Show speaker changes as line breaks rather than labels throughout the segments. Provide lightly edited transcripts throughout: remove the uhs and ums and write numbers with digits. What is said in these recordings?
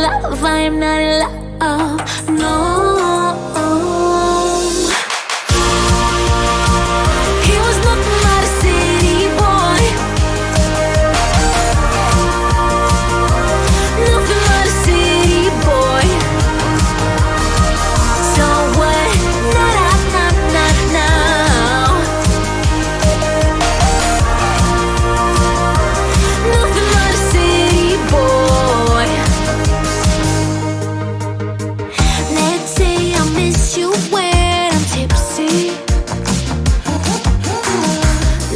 love, I am not in love, no. He was nothing but a city boy, nothing but a city boy. So what? Now. Nothing but a city boy. Let's say I miss you when I'm tipsy.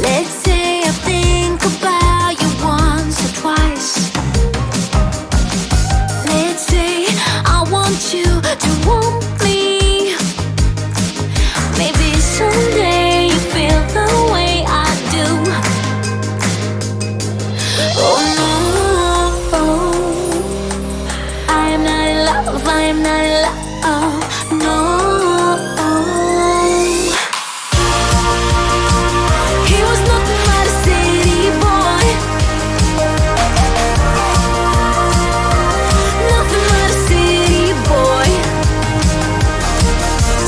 Let's say I think about you once or twice. Let's say I want you to want me. Maybe someday you feel the way I do. Oh no, I am not in love, I am not in love, no. He was nothing but a city boy, nothing but a city boy.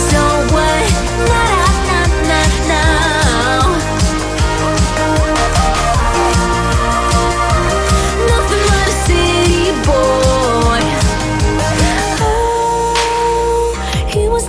So what? Now. Nothing but a city boy. Oh, he was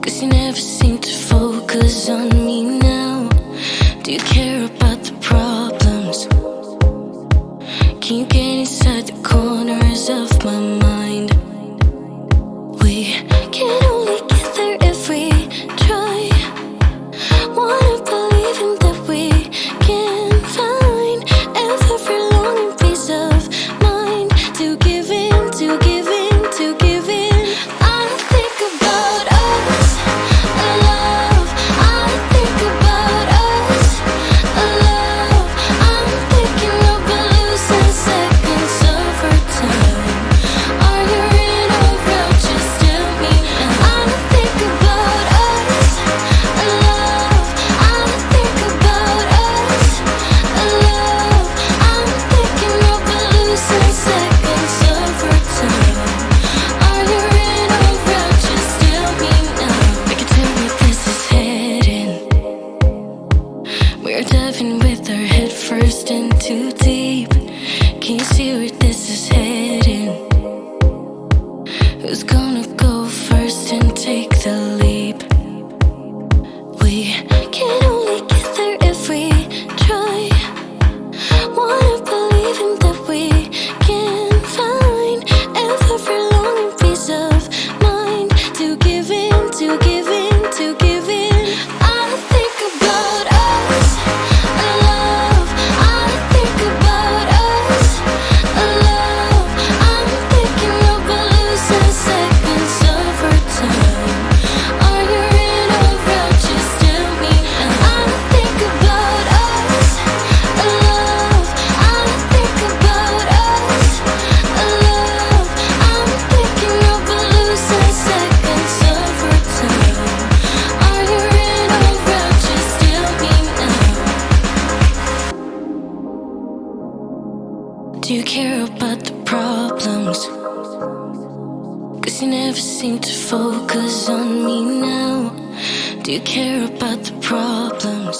'Cause you never seem to focus on me now. Do you care about the problems? Can you get inside the corners of my mind? We can only get there if we try. Wanna believe in that we can find every longing piece of mind to give in, to give in, to give in. I think about us, love. I think about us, love. I'm thinking about losing seconds of our time. Are you in or out? Just tell me. I think about us, love. I think about us, love. I'm thinking about losing seconds of our time. Are you in or out? Just tell me now. They can tell me this is heading. We're diving with our head first in too deep. Can you see where this is heading? Who's gonna go first and take the leap? We can only get there if we try. Wanna believe in that we can find every longing piece of mind to give in, to give in, to give in. I think about us, love. I think about us, love. I'm thinking about losing seconds of our time. Are you in or out? Just tell me. I think about us, love. I think about us, love. I'm thinking about losing seconds of our time. Are you in or out? Just tell me now. Do you care about the problems? 'Cause you never seem to focus on me now. Do you care about the problems?